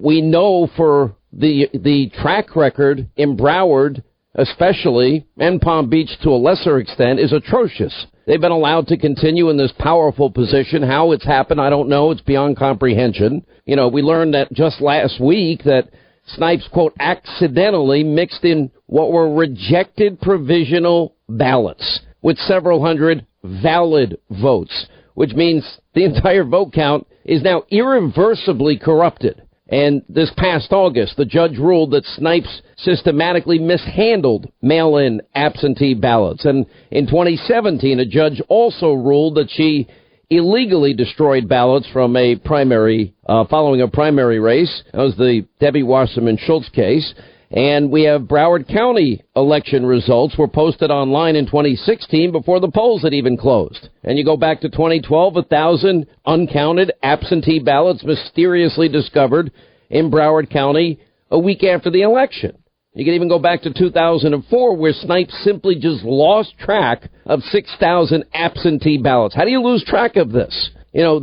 We know for the track record in Broward, especially, and Palm Beach to a lesser extent, is atrocious. They've been allowed to continue in this powerful position. How it's happened, I don't know. It's beyond comprehension. You know, we learned that just last week that Snipes, quote, accidentally mixed in what were rejected provisional ballots with several hundred valid votes, which means the entire vote count is now irreversibly corrupted. And this past August, the judge ruled that Snipes systematically mishandled mail-in absentee ballots. And in 2017, a judge also ruled that she illegally destroyed ballots from a primary, following a primary race. That was the Debbie Wasserman Schultz case. And we have Broward County election results were posted online in 2016 before the polls had even closed. And you go back to 2012, 1,000 uncounted absentee ballots mysteriously discovered in Broward County a week after the election. You can even go back to 2004, where Snipes simply just lost track of 6,000 absentee ballots. How do you lose track of this? You know,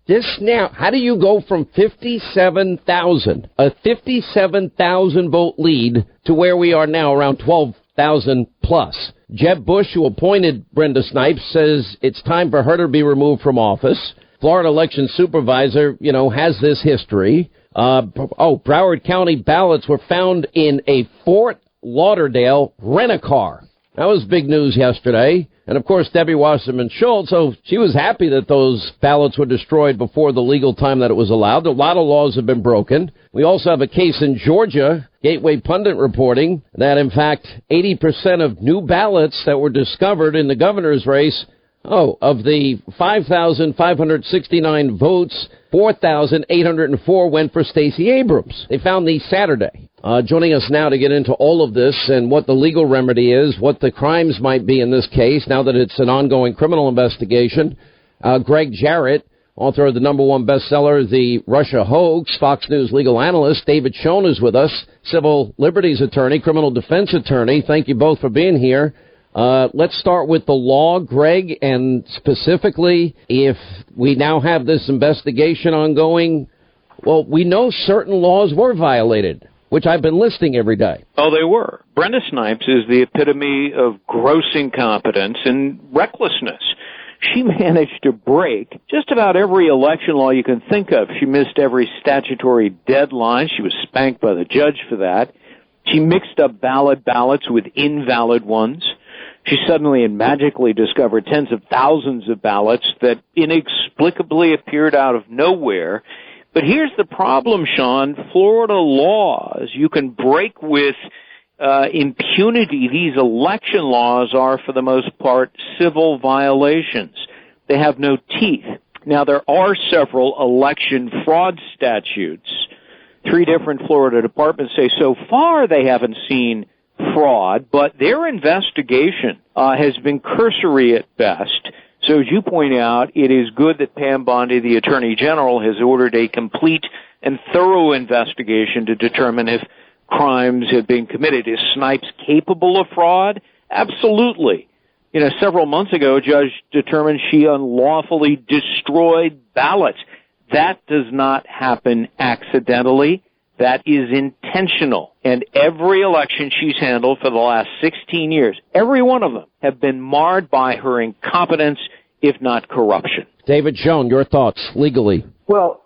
this now, how do you go from 57,000, a 57,000 vote lead, to where we are now, around 12,000 plus? Jeb Bush, who appointed Brenda Snipes, says it's time for her to be removed from office. Florida election supervisor, you know, has this history. Broward County ballots were found in a Fort Lauderdale rent-a-car. That was big news yesterday. And, of course, Debbie Wasserman Schultz, so she was happy that those ballots were destroyed before the legal time that it was allowed. A lot of laws have been broken. We also have a case in Georgia, Gateway Pundit reporting, that, in fact, 80% of new ballots that were discovered in the governor's race, of the 5,569 votes, 4,804 went for Stacey Abrams. They found these Saturday. Joining us now to get into all of this and what the legal remedy is, what the crimes might be in this case, now that it's an ongoing criminal investigation, Gregg Jarrett, author of the #1 bestseller, The Russia Hoax, Fox News legal analyst. David Schoen is with us, civil liberties attorney, criminal defense attorney. Thank you both for being here. Let's start with the law, Greg, and specifically, if we now have this investigation ongoing, well, we know certain laws were violated, which I've been listing every day. Oh, they were. Brenda Snipes is the epitome of gross incompetence and recklessness. She managed to break just about every election law you can think of. She missed every statutory deadline. She was spanked by the judge for that. She mixed up valid ballots with invalid ones. She suddenly and magically discovered tens of thousands of ballots that inexplicably appeared out of nowhere. But here's the problem, Sean. Florida laws, you can break with impunity. These election laws are, for the most part, civil violations. They have no teeth. Now, there are several election fraud statutes. 3 different Florida departments say so far they haven't seen fraud, but their investigation has been cursory at best. So as you point out, it is good that Pam Bondi, the Attorney General, has ordered a complete and thorough investigation to determine if crimes have been committed. Is Snipes capable of fraud? Absolutely. You know, several months ago, a judge determined she unlawfully destroyed ballots. That does not happen accidentally. That is intentional. And every election she's handled for the last 16 years, every one of them, have been marred by her incompetence, if not corruption. David Schoen, your thoughts legally? Well,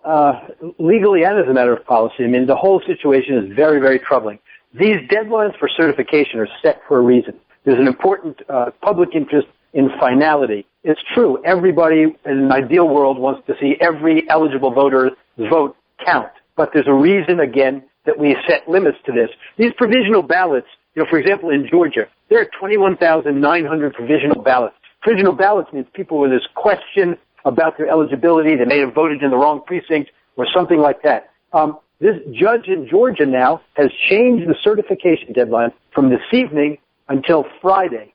legally and as a matter of policy, I mean, the whole situation is very, very troubling. These deadlines for certification are set for a reason. There's an important public interest in finality. It's true, everybody in an ideal world wants to see every eligible voter's vote count. But there's a reason, again, that we set limits to this. These provisional ballots, you know, for example, in Georgia, there are 21,900 provisional ballots. Provisional ballots means people with this question about their eligibility. They may have voted in the wrong precinct or something like that. This judge in Georgia now has changed the certification deadline from this evening until Friday.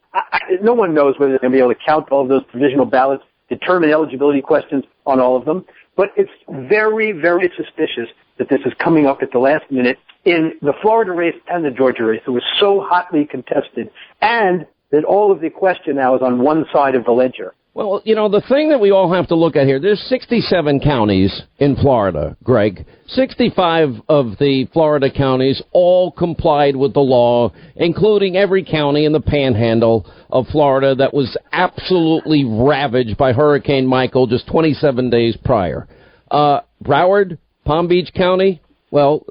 No one knows whether they're going to be able to count all of those provisional ballots, determine eligibility questions on all of them. But it's very, very suspicious that this is coming up at the last minute in the Florida race and the Georgia race. It was so hotly contested, and that all of the question now is on one side of the ledger. Well, the thing that we all have to look at here, there's 67 counties in Florida, Greg. 65 of the Florida counties all complied with the law, including every county in the panhandle of Florida that was absolutely ravaged by Hurricane Michael just 27 days prior. Broward, Palm Beach County, well,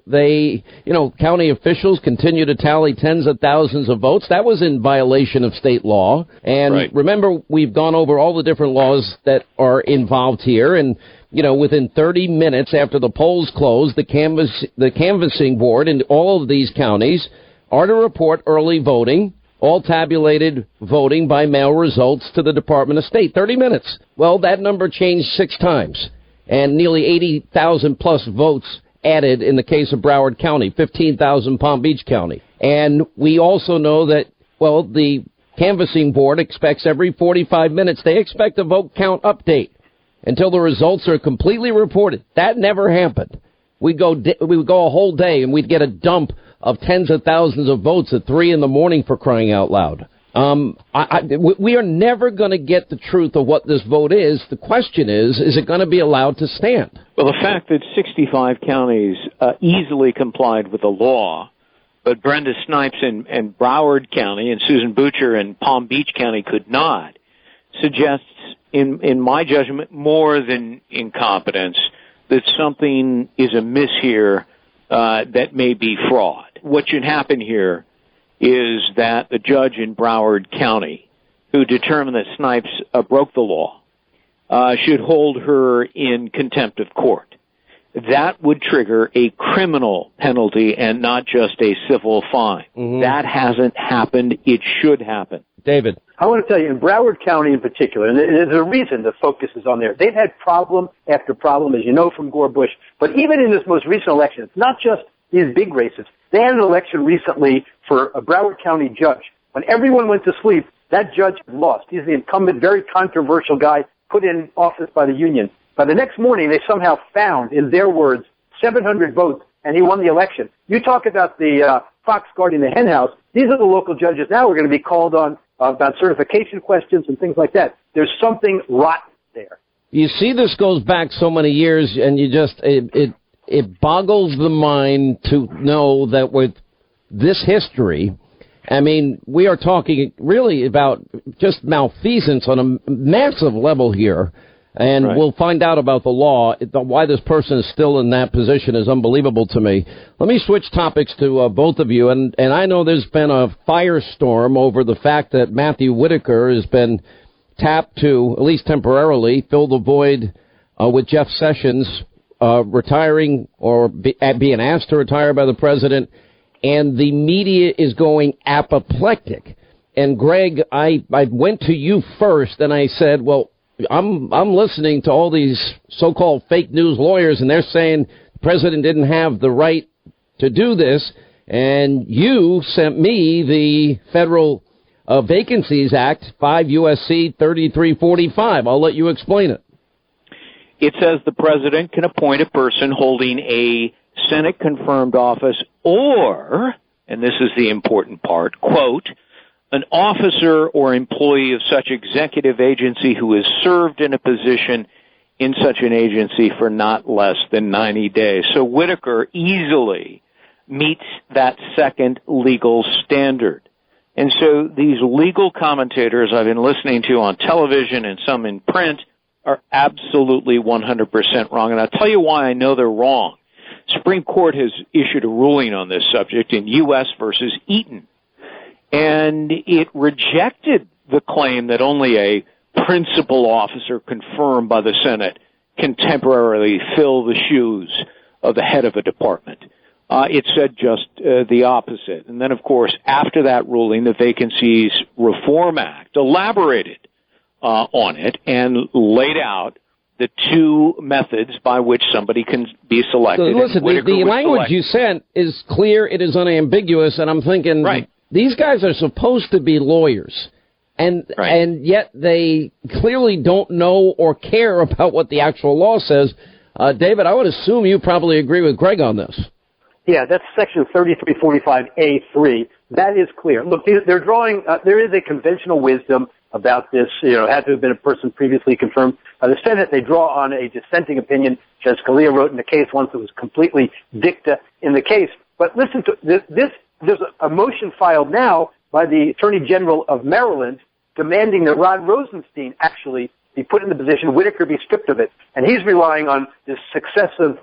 county officials continue to tally tens of thousands of votes. That was in violation of state law. And right. Remember, we've gone over all the different laws that are involved here. And, within 30 minutes after the polls close, the canvassing board in all of these counties are to report early voting, all tabulated voting by mail results to the Department of State. 30 minutes. Well, that number changed 6 times. And nearly 80,000 plus votes added in the case of Broward County, 15,000 Palm Beach County. And we also know that, the canvassing board expects every 45 minutes, they expect a vote count update until the results are completely reported. That never happened. We would go a whole day and we'd get a dump of tens of thousands of votes at 3 a.m. for crying out loud. We are never going to get the truth of what this vote is. The question is it going to be allowed to stand? Well, the fact that 65 counties easily complied with the law, but Brenda Snipes in Broward County and Susan Butcher in Palm Beach County could not, suggests, in my judgment, more than incompetence, that something is amiss here that may be fraud. What should happen here is that the judge in Broward County, who determined that Snipes broke the law, should hold her in contempt of court. That would trigger a criminal penalty and not just a civil fine. Mm-hmm. That hasn't happened. It should happen. David. I want to tell you, in Broward County in particular, and there's a reason the focus is on there, they've had problem after problem, as you know, from Gore Bush. But even in this most recent election, it's not just these big races. They had an election recently for a Broward County judge. When everyone went to sleep, that judge lost. He's the incumbent, very controversial guy put in office by the union. By the next morning, they somehow found, in their words, 700 votes, and he won the election. You talk about the fox guarding the hen house. These are the local judges now who are going to be called on about certification questions and things like that. There's something rotten there. You see, this goes back so many years, and it boggles the mind to know that with this history, I mean, we are talking really about just malfeasance on a massive level here. And right. We'll find out about the law. Why this person is still in that position is unbelievable to me. Let me switch topics to both of you. And I know there's been a firestorm over the fact that Matthew Whitaker has been tapped to, at least temporarily, fill the void with Jeff Sessions retiring or being asked to retire by the president. And the media is going apoplectic. And Greg, I went to you first and I said, well, I'm listening to all these so-called fake news lawyers, and they're saying the president didn't have the right to do this, and you sent me the Federal Vacancies Act, 5 U.S.C. 3345. I'll let you explain it. It says the president can appoint a person holding a Senate-confirmed office or, and this is the important part, quote, an officer or employee of such executive agency who has served in a position in such an agency for not less than 90 days. So Whitaker easily meets that second legal standard. And so these legal commentators I've been listening to on television and some in print are absolutely 100% wrong. And I'll tell you why I know they're wrong. Supreme Court has issued a ruling on this subject in U.S. versus Eaton. And it rejected the claim that only a principal officer confirmed by the Senate can temporarily fill the shoes of the head of a department. It said just the opposite. And then, of course, after that ruling, the Vacancies Reform Act elaborated on it and laid out the two methods by which somebody can be selected. So listen, the language you sent is clear, it is unambiguous, and I'm thinking... Right. These guys are supposed to be lawyers, and yet they clearly don't know or care about what the actual law says. David, I would assume you probably agree with Greg on this. Yeah, that's Section 3345A3. That is clear. Look, they're drawing, there is a conventional wisdom about this. Had to have been a person previously confirmed by the Senate. They draw on a dissenting opinion Judge Scalia wrote in the case once. It was completely dicta in the case. But listen to this. There's a motion filed now by the Attorney General of Maryland demanding that Rod Rosenstein actually be put in the position, Whitaker be stripped of it. And he's relying on this succession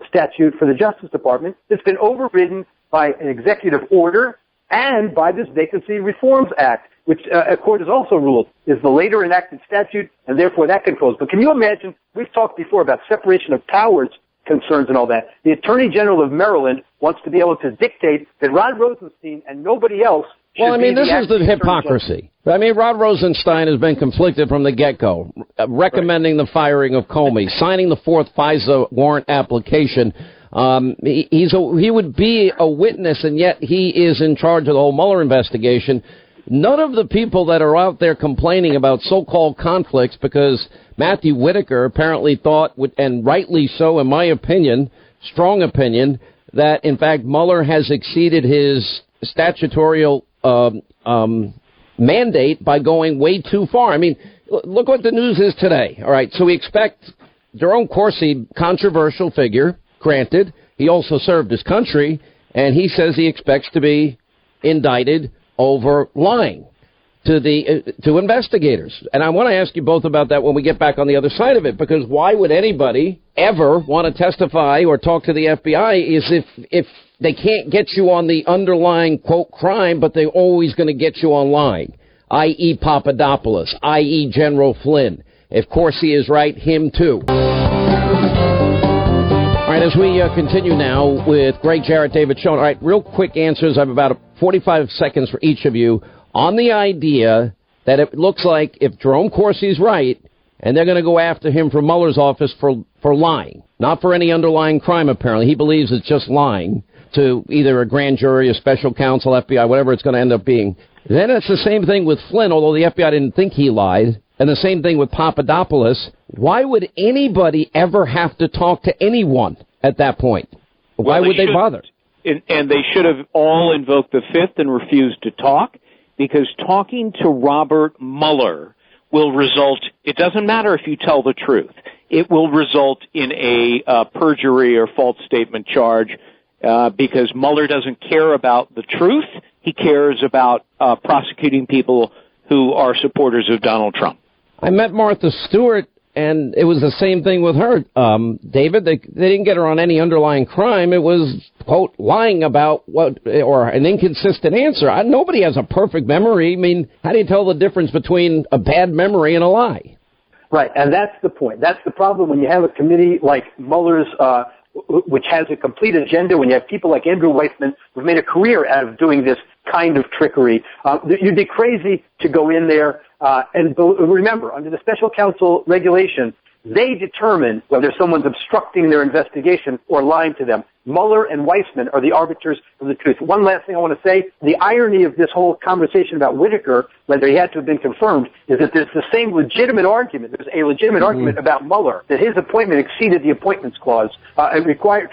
statute for the Justice Department that's been overridden by an executive order and by this Vacancy Reforms Act, which a court has also ruled is the later enacted statute, and therefore that controls. But can you imagine, we've talked before about separation of powers concerns and all that. The Attorney General of Maryland wants to be able to dictate that Rod Rosenstein and nobody else Well, I mean, this is the hypocrisy. I mean, Rod Rosenstein has been conflicted from the get-go, recommending the firing of Comey, signing the fourth FISA warrant application. He would be a witness, and yet he is in charge of the whole Mueller investigation. None of the people that are out there complaining about so-called conflicts, because Matthew Whitaker apparently thought, and rightly so, in my opinion, strong opinion, that, in fact, Mueller has exceeded his statutorial mandate by going way too far. I mean, look what the news is today. All right, so we expect Jerome Corsi, controversial figure, granted. He also served his country, and he says he expects to be indicted over lying to investigators. And I want to ask you both about that when we get back on the other side of it, because why would anybody ever want to testify or talk to the FBI is if they can't get you on the underlying, quote, crime, but they're always going to get you on lying, i.e. Papadopoulos, i.e. General Flynn. If Corsi is right, him too. All right, as we continue now with Gregg Jarrett, David Schoen. All right, real quick answers. I have about 45 seconds for each of you on the idea that it looks like if Jerome Corsi's right, and they're going to go after him from Mueller's office for lying, not for any underlying crime, apparently. He believes it's just lying to either a grand jury, a special counsel, FBI, whatever it's going to end up being. Then it's the same thing with Flynn, although the FBI didn't think he lied. And the same thing with Papadopoulos. Why would anybody ever have to talk to anyone at that point? Why would they bother? And they should have all invoked the Fifth and refused to talk, because talking to Robert Mueller will result, it doesn't matter if you tell the truth, it will result in a perjury or false statement charge, because Mueller doesn't care about the truth. He cares about prosecuting people who are supporters of Donald Trump. I met Martha Stewart, and it was the same thing with her. David, they didn't get her on any underlying crime. It was, quote, lying about what, or an inconsistent answer. Nobody has a perfect memory. I mean, how do you tell the difference between a bad memory and a lie? Right, and that's the point. That's the problem when you have a committee like Mueller's, which has a complete agenda, when you have people like Andrew Weissman who've made a career out of doing this kind of trickery. You'd be crazy to go in there. And remember, under the special counsel regulation, they determine whether someone's obstructing their investigation or lying to them. Mueller and Weissman are the arbiters of the truth. One last thing I want to say, the irony of this whole conversation about Whitaker, whether he had to have been confirmed, is that there's the same legitimate argument. There's a legitimate argument about Mueller, that his appointment exceeded the appointments clause, and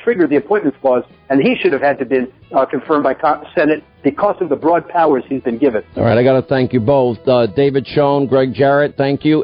triggered the appointments clause, and he should have had to have been confirmed by Senate because of the broad powers he's been given. All right, I got to thank you both. David Schoen, Gregg Jarrett, thank you.